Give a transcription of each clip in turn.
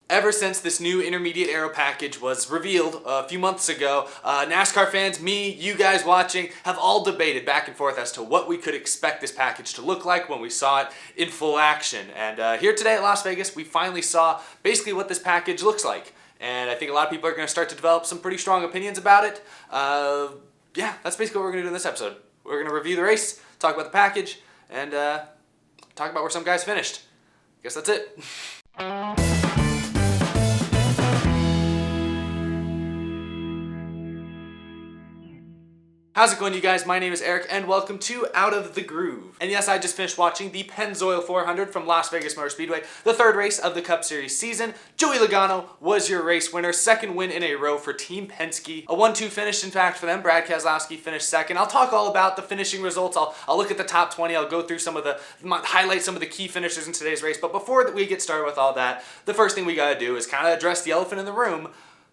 Ever since this new intermediate aero package was revealed a few months ago, NASCAR fans, me, you guys watching, have all debated back and forth as to what we could expect this package to look like when we saw it in full action. And here today at Las Vegas, we finally saw basically what this package looks like. And I think a lot of people are going to start to develop some pretty strong opinions about it. Yeah, that's basically what we're going to do in this episode. We're going to review the race, talk about the package, and talk about where some guys finished. I guess that's it. How's it going, you guys? My name is Eric and welcome to Out of the Groove. And yes, I just finished watching the Pennzoil 400 from Las Vegas Motor Speedway, the third race of the Cup Series season. Joey Logano was your race winner, second win in a row for Team Penske. A 1-2 finish, in fact, for them. Brad Keselowski finished second. I'll talk all about the finishing results. I'll look at the top 20. I'll go through highlight some of the key finishers in today's race. But before we get started with all that, the first thing we gotta do is kind of address the elephant in the room,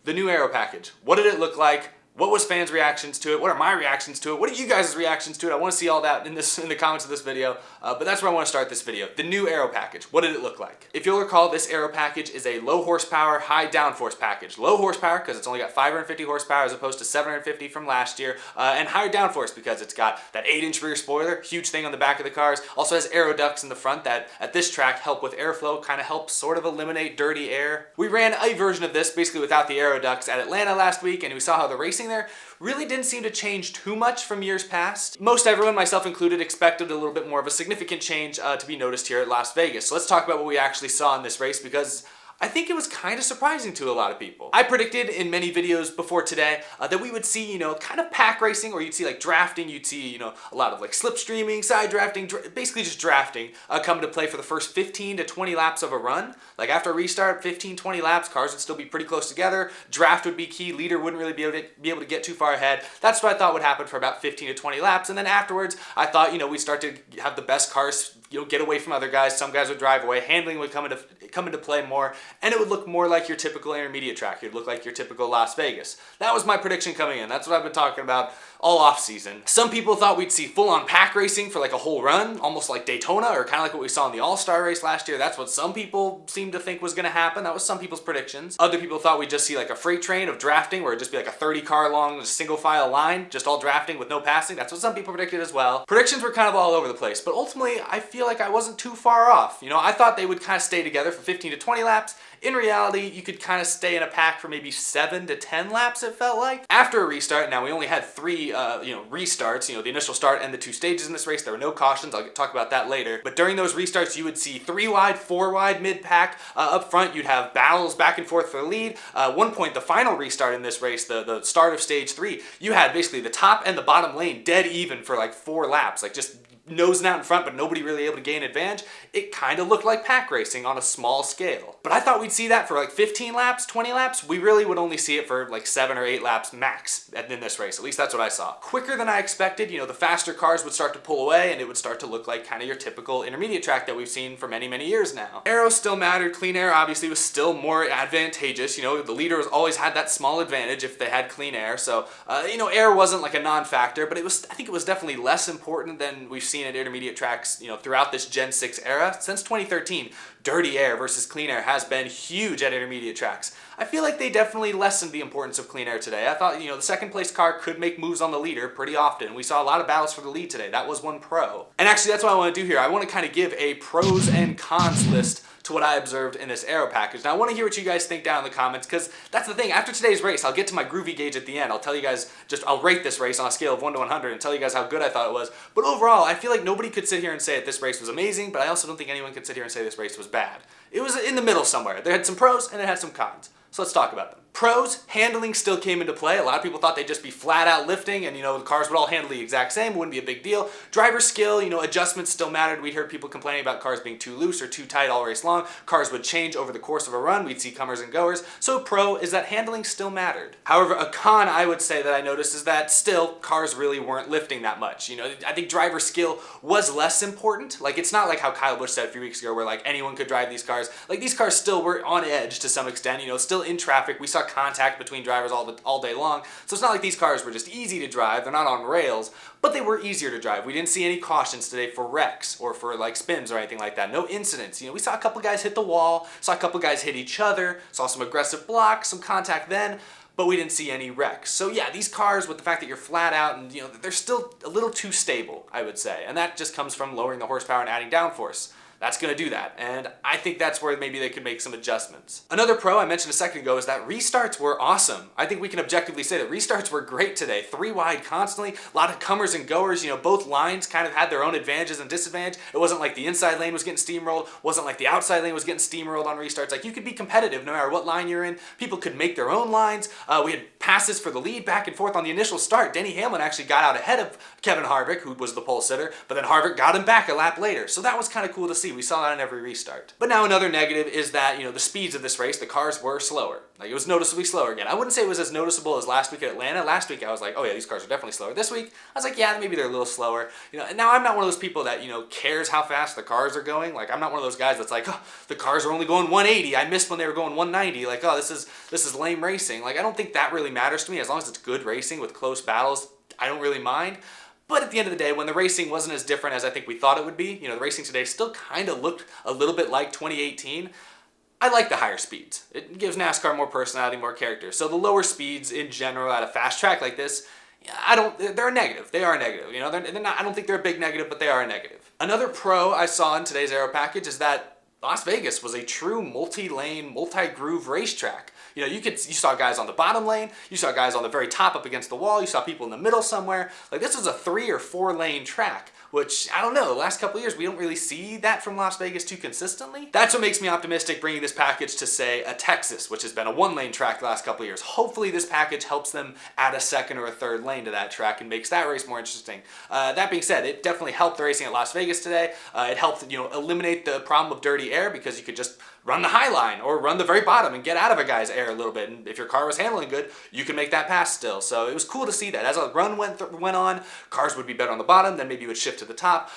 the new Aero Package. What did it look like? What was fans' reactions to it? What are my reactions to it? What are you guys' reactions to it? I want to see all that in the comments of this video, but that's where I want to start this video. The new Aero Package. What did it look like? If you'll recall, this Aero Package is a low horsepower, high downforce package. Low horsepower because it's only got 550 horsepower as opposed to 750 from last year, and higher downforce because it's got that 8-inch rear spoiler, huge thing on the back of the cars. Also has aero ducts in the front that at this track help with airflow, kind of help sort of eliminate dirty air. We ran a version of this basically without the aero ducts at Atlanta last week, and we saw how the racing there really didn't seem to change too much from years past. Most everyone, myself included, expected a little bit more of a significant change to be noticed here at Las Vegas. So let's talk about what we actually saw in this race, because I think it was kind of surprising to a lot of people. I predicted in many videos before today that we would see, kind of pack racing, or you'd see like drafting, you'd see, a lot of like slipstreaming, side drafting, basically just drafting come to play for the first 15 to 20 laps of a run. Like after a restart, 15, 20 laps, cars would still be pretty close together. Draft would be key. Leader wouldn't really be able to get too far ahead. That's what I thought would happen for about 15 to 20 laps. And then afterwards, I thought, we'd start to have the best cars, get away from other guys. Some guys would drive away. Handling would come into play more. And it would look more like your typical intermediate track. It would look like your typical Las Vegas. That was my prediction coming in. That's what I've been talking about all off season. Some people thought we'd see full-on pack racing for like a whole run, almost like Daytona, or kind of like what we saw in the All-Star race last year. That's what some people seemed to think was going to happen. That was some people's predictions. Other people thought we'd just see like a freight train of drafting, where it'd just be like a 30-car long single file line, just all drafting with no passing. That's what some people predicted as well. Predictions were kind of all over the place, but ultimately I feel like I wasn't too far off. I thought they would kind of stay together for 15 to 20 laps. In reality, you could kind of stay in a pack for maybe 7 to 10 laps, it felt like. After a restart, now we only had 3 restarts, the initial start and the 2 stages in this race. There were no cautions. I'll talk about that later. But during those restarts, you would see 3 wide, 4 wide mid-pack. Up front, you'd have battles back and forth for the lead. One point, the final restart in this race, the start of stage 3, you had basically the top and the bottom lane dead even for like 4 laps, like just nosing out in front, but nobody really able to gain advantage. It kind of looked like pack racing on a small scale. But I thought we'd see that for like 15 laps, 20 laps. We really would only see it for like 7 or 8 laps max in this race. At least that's what I saw. Quicker than I expected. The faster cars would start to pull away, and it would start to look like kind of your typical intermediate track that we've seen for many, many years now. Aero still mattered. Clean air obviously was still more advantageous. The leader has always had that small advantage if they had clean air. So, air wasn't like a non-factor, but I think it was definitely less important than we've seen at intermediate tracks, throughout this Gen 6 era. Since 2013, dirty air versus clean air has been huge at intermediate tracks. I feel like they definitely lessened the importance of clean air today. I thought, the second place car could make moves on the leader pretty often. We saw a lot of battles for the lead today. That was one pro. And actually, that's what I want to do here. I want to kind of give a pros and cons list to what I observed in this Aero Package. Now I want to hear what you guys think down in the comments, because that's the thing. After today's race, I'll get to my Groovie Gauge at the end. I'll tell you guys, I'll rate this race on a scale of 1 to 100 and tell you guys how good I thought it was. But overall, I feel like nobody could sit here and say that this race was amazing, but I also don't think anyone could sit here and say this race was bad. It was in the middle somewhere. There had some pros and it had some cons. So let's talk about them. Pros, handling still came into play. A lot of people thought they'd just be flat out lifting and, the cars would all handle the exact same. It wouldn't be a big deal. Driver skill, adjustments still mattered. We'd heard people complaining about cars being too loose or too tight all race long. Cars would change over the course of a run. We'd see comers and goers. So a pro is that handling still mattered. However, a con I would say that I noticed is that still cars really weren't lifting that much. I think driver skill was less important. Like, it's not like how Kyle Busch said a few weeks ago where like anyone could drive these cars. Like, these cars still were on edge to some extent, still in traffic. We saw saw contact between drivers all day long. So it's not like these cars were just easy to drive. They're not on rails, but they were easier to drive. We didn't see any cautions today for wrecks or for like spins or anything like that. No incidents. You know, we saw a couple guys hit the wall, saw a couple guys hit each other, saw some aggressive blocks, some contact then, but we didn't see any wrecks. So yeah, these cars, with the fact that you're flat out and, you know, they're still a little too stable, I would say. And that just comes from lowering the horsepower and adding downforce. That's going to do that, and I think that's where maybe they could make some adjustments. Another pro I mentioned a second ago is that restarts were awesome. I think we can objectively say that restarts were great today. 3 wide constantly, a lot of comers and goers. You know, both lines kind of had their own advantages and disadvantages. It wasn't like the inside lane was getting steamrolled, wasn't like the outside lane was getting steamrolled on restarts. Like, you could be competitive no matter what line you're in. People could make their own lines. We had passes for the lead back and forth on the initial start. Denny Hamlin actually got out ahead of Kevin Harvick, who was the pole sitter, but then Harvick got him back a lap later. So that was kind of cool to see. We saw that in every restart. But now another negative is that, you know, the speeds of this race, the cars were slower. Like, it was noticeably slower again. I wouldn't say it was as noticeable as last week at Atlanta. Last week I was like, oh yeah, these cars are definitely slower. This week I was like, yeah, maybe they're a little slower. You know, and now I'm not one of those people that, you know, cares how fast the cars are going. Like, I'm not one of those guys that's like, oh, the cars are only going 180. I missed when they were going 190. Like, oh, this is lame racing. Like, I don't think that really matters to me. As long as it's good racing with close battles, I don't really mind. But at the end of the day, when the racing wasn't as different as I think we thought it would be, you know, the racing today still kind of looked a little bit like 2018. I like the higher speeds. It gives NASCAR more personality, more character. So the lower speeds in general at a fast track like this, they're a negative. They are a negative. You know, they're not, I don't think they're a big negative, but they are a negative. Another pro I saw in today's Aero Package is that Las Vegas was a true multi-lane, multi-groove racetrack. You know, you saw guys on the bottom lane, you saw guys on the very top up against the wall, you saw people in the middle somewhere. Like, this was a 3 or 4 lane track, which, I don't know, the last couple of years we don't really see that from Las Vegas too consistently. That's what makes me optimistic bringing this package to, say, a Texas, which has been a 1 lane track the last couple of years. Hopefully this package helps them add a 2nd or a 3rd lane to that track and makes that race more interesting. That being said, it definitely helped the racing at Las Vegas today. It helped, you know, eliminate the problem of dirty air, because you could just run the high line or run the very bottom and get out of a guy's air a little bit. And if your car was handling good, you could make that pass still. So it was cool to see that. As a run went on, cars would be better on the bottom, then maybe you would shift to the top,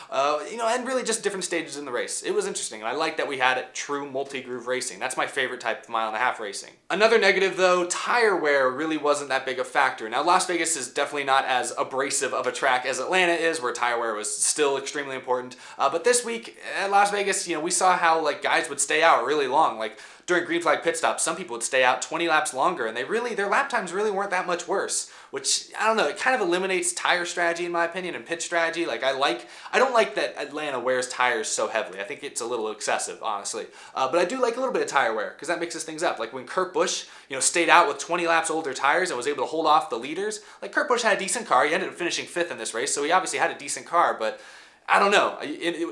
you know, and really just different stages in the race. It was interesting, and I like that we had true multi-groove racing. That's my favorite type of mile-and-a-half racing. Another negative, though, tire wear really wasn't that big a factor. Now, Las Vegas is definitely not as abrasive of a track as Atlanta is, where tire wear was still extremely important. But this week at Las Vegas, you know, we saw how, like, guys would stay out really long. Like, during green flag pit stops, some people would stay out 20 laps longer, and their lap times really weren't that much worse, which, I don't know, it kind of eliminates tire strategy in my opinion and pit strategy. Like, I don't like that Atlanta wears tires so heavily. I think it's a little excessive, honestly. But I do like a little bit of tire wear, because that mixes things up. Like, when Kurt Busch, you know, stayed out with 20 laps older tires and was able to hold off the leaders, like, Kurt Busch had a decent car. He ended up finishing 5th in this race, so he obviously had a decent car, but I don't know.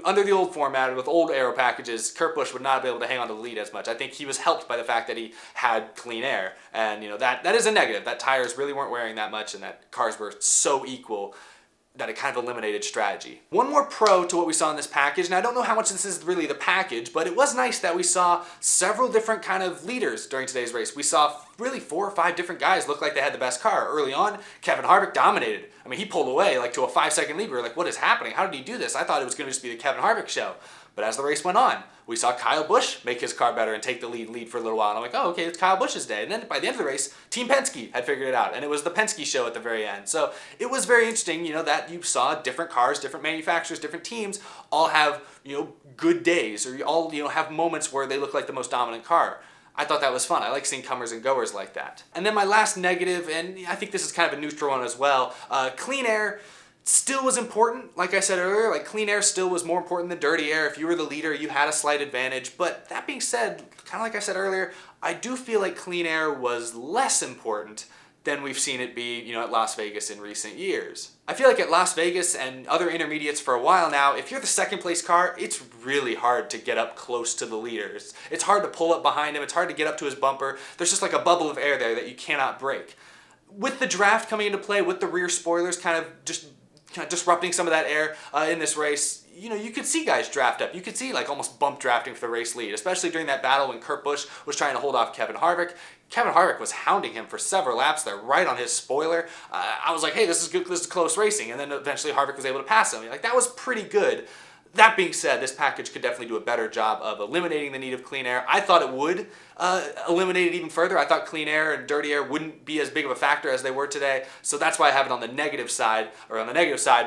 Under the old format, with old aero packages, Kurt Busch would not be able to hang on to the lead as much. I think he was helped by the fact that he had clean air. And, you know, that is a negative. That tires really weren't wearing that much, and that cars were so equal that it kind of eliminated strategy. One more pro to what we saw in this package, and I don't know how much this is really the package, but it was nice that we saw several different kind of leaders during today's race. We saw really 4 or 5 different guys look like they had the best car. Early on, Kevin Harvick dominated. I mean, he pulled away like to a 5-second lead. We were like, what is happening? How did he do this? I thought it was going to just be the Kevin Harvick show. But as the race went on, we saw Kyle Busch make his car better and take the lead for a little while. And I'm like, oh, okay, it's Kyle Busch's day. And then by the end of the race, Team Penske had figured it out. And it was the Penske show at the very end. So it was very interesting, you know, that you saw different cars, different manufacturers, different teams all have, you know, good days, or all, you know, have moments where they look like the most dominant car. I thought that was fun. I like seeing comers and goers like that. And then my last negative, and I think this is kind of a neutral one as well, clean air still was important. Like I said earlier, like, clean air still was more important than dirty air. If you were the leader, you had a slight advantage. But that being said, kind of like I said earlier, I do feel like clean air was less important than we've seen it be, you know, at Las Vegas in recent years. I feel like at Las Vegas and other intermediates for a while now, if you're the 2nd place car, it's really hard to get up close to the leaders. It's hard to pull up behind him. It's hard to get up to his bumper. There's just like a bubble of air there that you cannot break. With the draft coming into play, with the rear spoilers kind of disrupting some of that air in this race, you know, you could see guys draft up. You could see, like, almost bump drafting for the race lead, especially during that battle when Kurt Busch was trying to hold off Kevin Harvick. Kevin Harvick was hounding him for several laps there, right on his spoiler. I was like, hey, this is good. This is close racing. And then eventually Harvick was able to pass him. Like, that was pretty good. That being said, this package could definitely do a better job of eliminating the need of clean air. I thought it would eliminate it even further. I thought clean air and dirty air wouldn't be as big of a factor as they were today. So that's why I have it on the negative side,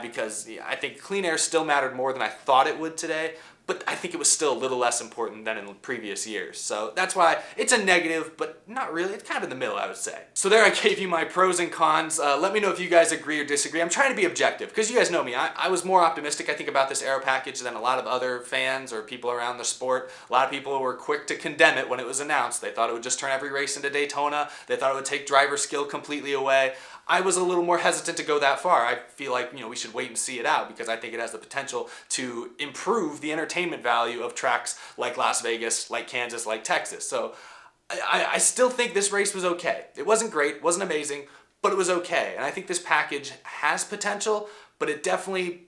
because I think clean air still mattered more than I thought it would today. But I think it was still a little less important than in previous years. So that's why it's a negative, but not really. It's kind of in the middle, I would say. So there I gave you my pros and cons. Let me know if you guys agree or disagree. I'm trying to be objective, because you guys know me. I was more optimistic, I think, about this Aero package than a lot of other fans or people around the sport. A lot of people were quick to condemn it when it was announced. They thought it would just turn every race into Daytona. They thought it would take driver skill completely away. I was a little more hesitant to go that far. I feel like, we should wait and see it out, because I think it has the potential to improve the entertainment value of tracks like Las Vegas, like Kansas, like Texas. So I still think this race was okay. It wasn't great, wasn't amazing, but it was okay. And I think this package has potential, but it definitely,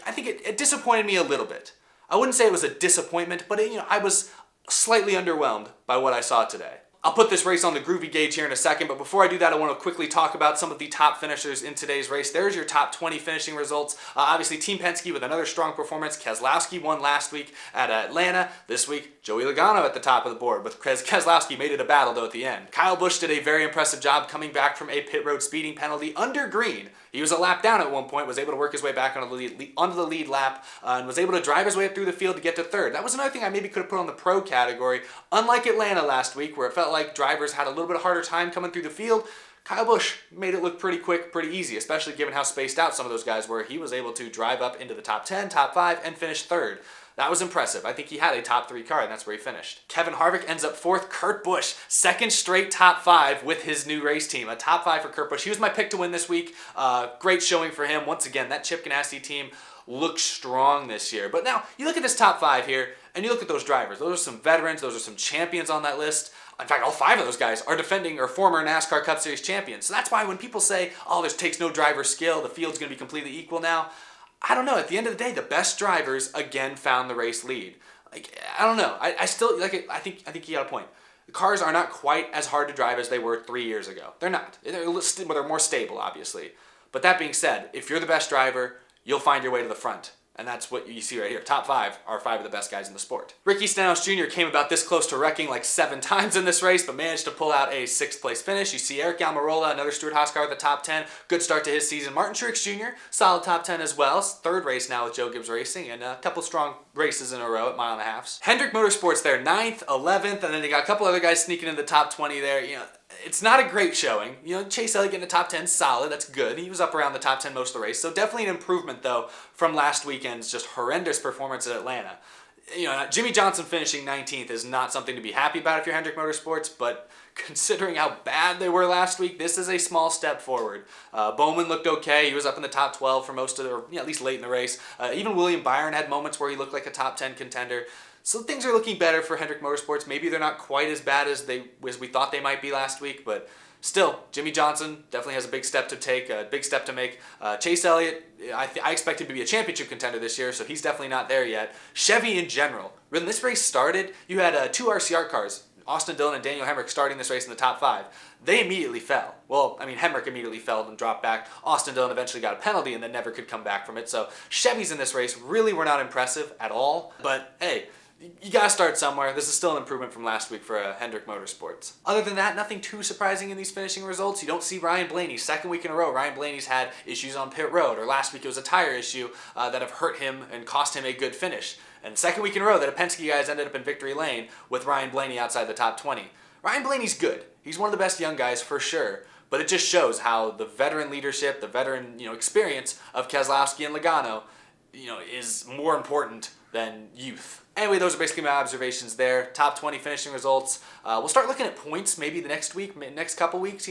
I think it disappointed me a little bit. I wouldn't say it was a disappointment, but I was slightly underwhelmed by what I saw today. I'll put this race on the Groovie Gauge here in a second, but before I do that, I want to quickly talk about some of the top finishers in today's race. There's your top 20 finishing results. Obviously, Team Penske with another strong performance. Keselowski won last week at Atlanta. This week, Joey Logano at the top of the board, but Keselowski made it a battle, though, at the end. Kyle Busch did a very impressive job coming back from a pit road speeding penalty under green. He was a lap down at one point, was able to work his way back onto the lead lap, and was able to drive his way up through the field to get to third. That was another thing I maybe could have put on the pro category. Unlike Atlanta last week, where it felt like drivers had a little bit harder time coming through the field, Kyle Busch made it look pretty quick, pretty easy, especially given how spaced out some of those guys were. He was able to drive up into the top 10, top 5, and finish third. That was impressive. I think he had a top 3 car, and that's where he finished. Kevin Harvick ends up 4th. Kurt Busch, 2nd straight top 5 with his new race team. A top 5 for Kurt Busch. He was my pick to win this week. Great showing for him. Once again, that Chip Ganassi team looks strong this year. But now, you look at this top 5 here, and you look at those drivers. Those are some veterans. Those are some champions on that list. In fact, all 5 of those guys are defending or former NASCAR Cup Series champions. So that's why when people say, oh, this takes no driver skill, the field's going to be completely equal now, I don't know. At the end of the day, the best drivers again found the race lead. I don't know. I still like it. I think you got a point. The cars are not quite as hard to drive as they were 3 years ago. They're not. They're more stable, obviously. But that being said, if you're the best driver, you'll find your way to the front. And that's what you see right here. Top 5 are 5 of the best guys in the sport. Ricky Stenhouse Jr. came about this close to wrecking like 7 times in this race, but managed to pull out a 6th place finish. You see Eric Almirola, another Stewart-Haas car at the top 10. Good start to his season. Martin Truex Jr., solid top 10 as well. 3rd race now with Joe Gibbs Racing, and a couple strong races in a row at mile and a halves. Hendrick Motorsports there, 9th, 11th, and then they got a couple other guys sneaking in the top 20 there. It's not a great showing. Chase Elliott getting the top 10, solid, that's good. He was up around the top 10 most of the race. So definitely an improvement, though, from last weekend's just horrendous performance at Atlanta. Jimmy Johnson finishing 19th is not something to be happy about if you're Hendrick Motorsports, but considering how bad they were last week, this is a small step forward. Bowman looked okay. He was up in the top 12 for most of at least late in the race. Even William Byron had moments where he looked like a top 10 contender. So things are looking better for Hendrick Motorsports. Maybe they're not quite as bad as we thought they might be last week, but still, Jimmy Johnson definitely has a big step to take, a big step to make. Chase Elliott, I expect him to be a championship contender this year, so he's definitely not there yet. Chevy in general. When this race started, you had 2 RCR cars, Austin Dillon and Daniel Hemrick, starting this race in the top 5. They immediately fell. Well, Hemrick immediately fell and dropped back. Austin Dillon eventually got a penalty and then never could come back from it. So Chevys in this race really were not impressive at all. But hey, you gotta start somewhere. This is still an improvement from last week for Hendrick Motorsports. Other than that, nothing too surprising in these finishing results. You don't see Ryan Blaney. 2nd week in a row, Ryan Blaney's had issues on pit road, or last week it was a tire issue that have hurt him and cost him a good finish. And 2nd week in a row that a Penske guys ended up in victory lane with Ryan Blaney outside the top 20. Ryan Blaney's good. He's one of the best young guys for sure. But it just shows how the veteran leadership, the veteran experience of Keselowski and Logano, is more important than youth. Anyway, those are basically my observations there. Top 20 finishing results. We'll start looking at points maybe the next week, next couple weeks.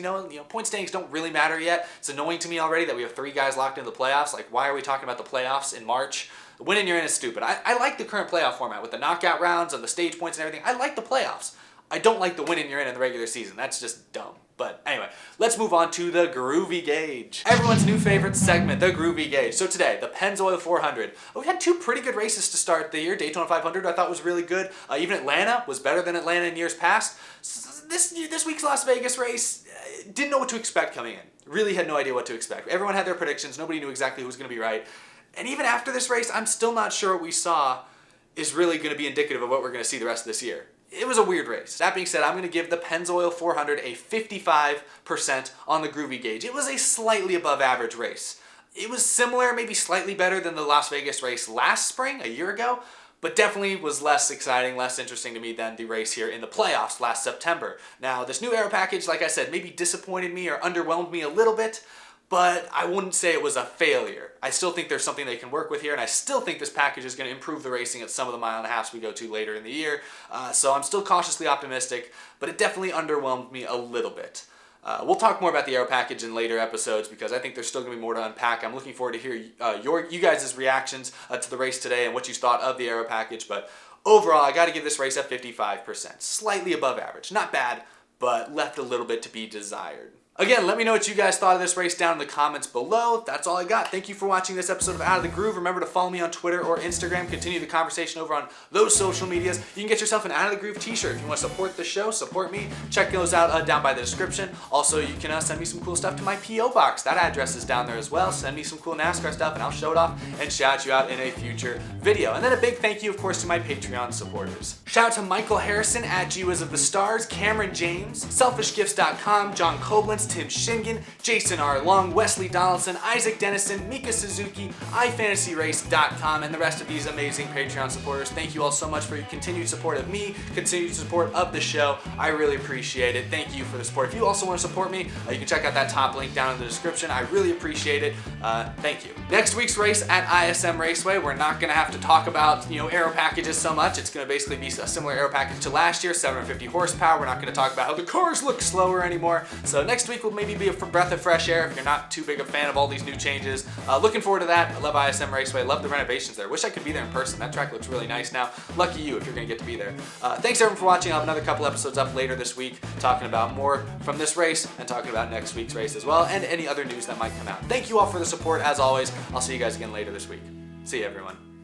Point standings don't really matter yet. It's annoying to me already that we have 3 guys locked into the playoffs. Like, why are we talking about the playoffs in March? Winning you're in is stupid. I like the current playoff format with the knockout rounds and the stage points and everything. I like the playoffs. I don't like the winning you're in the regular season. That's just dumb. But anyway, let's move on to the Groovie Gauge. Everyone's new favorite segment, the Groovie Gauge. So today, the Pennzoil 400. We've had 2 pretty good races to start the year. Daytona 500 I thought was really good. Even Atlanta was better than Atlanta in years past. This week's Las Vegas race, didn't know what to expect coming in. Really had no idea what to expect. Everyone had their predictions. Nobody knew exactly who was going to be right. And even after this race, I'm still not sure what we saw is really going to be indicative of what we're going to see the rest of this year. It was a weird race. That being said, I'm going to give the Pennzoil 400 a 55% on the Groovie Gauge. It was a slightly above average race. It was similar, maybe slightly better than the Las Vegas race last spring, a year ago, but definitely was less exciting, less interesting to me than the race here in the playoffs last September. Now, this new Aero Package, like I said, maybe disappointed me or underwhelmed me a little bit, but I wouldn't say it was a failure. I still think there's something they can work with here, and I still think this package is going to improve the racing at some of the mile and a halves we go to later in the year. So I'm still cautiously optimistic, but it definitely underwhelmed me a little bit. We'll talk more about the Aero Package in later episodes because I think there's still going to be more to unpack. I'm looking forward to hear you guys' reactions to the race today and what you thought of the Aero Package. But overall, I got to give this race a 55%. Slightly above average. Not bad, but left a little bit to be desired. Again, let me know what you guys thought of this race down in the comments below. That's all I got. Thank you for watching this episode of Out of the Groove. Remember to follow me on Twitter or Instagram. Continue the conversation over on those social medias. You can get yourself an Out of the Groove t-shirt. If you want to support the show, support me, check those out down by the description. Also, you can send me some cool stuff to my P.O. box. That address is down there as well. Send me some cool NASCAR stuff and I'll show it off and shout you out in a future video. And then a big thank you, of course, to my Patreon supporters. Shout out to Michael Harrison at G-Wiz of the Stars, Cameron James, SelfishGifts.com, John Koblenz, Tim Shingen, Jason R. Long, Wesley Donaldson, Isaac Dennison, Mika Suzuki, iFantasyRace.com, and the rest of these amazing Patreon supporters. Thank you all so much for your continued support of me, continued support of the show. I really appreciate it. Thank you for the support. If you also want to support me, you can check out that top link down in the description. I really appreciate it. Thank you. Next week's race at ISM Raceway, we're not going to have to talk about, Aero Packages so much. It's going to basically be a similar Aero Package to last year, 750 horsepower. We're not going to talk about how the cars look slower anymore. So next week will maybe be a breath of fresh air if you're not too big a fan of all these new changes. Looking forward to that. I love ISM Raceway. Love the renovations there. Wish I could be there in person. That track looks really nice now. Lucky you if you're going to get to be there. Thanks everyone for watching. I'll have another couple episodes up later this week talking about more from this race and talking about next week's race as well and any other news that might come out. Thank you all for the support as always. I'll see you guys again later this week. See you everyone.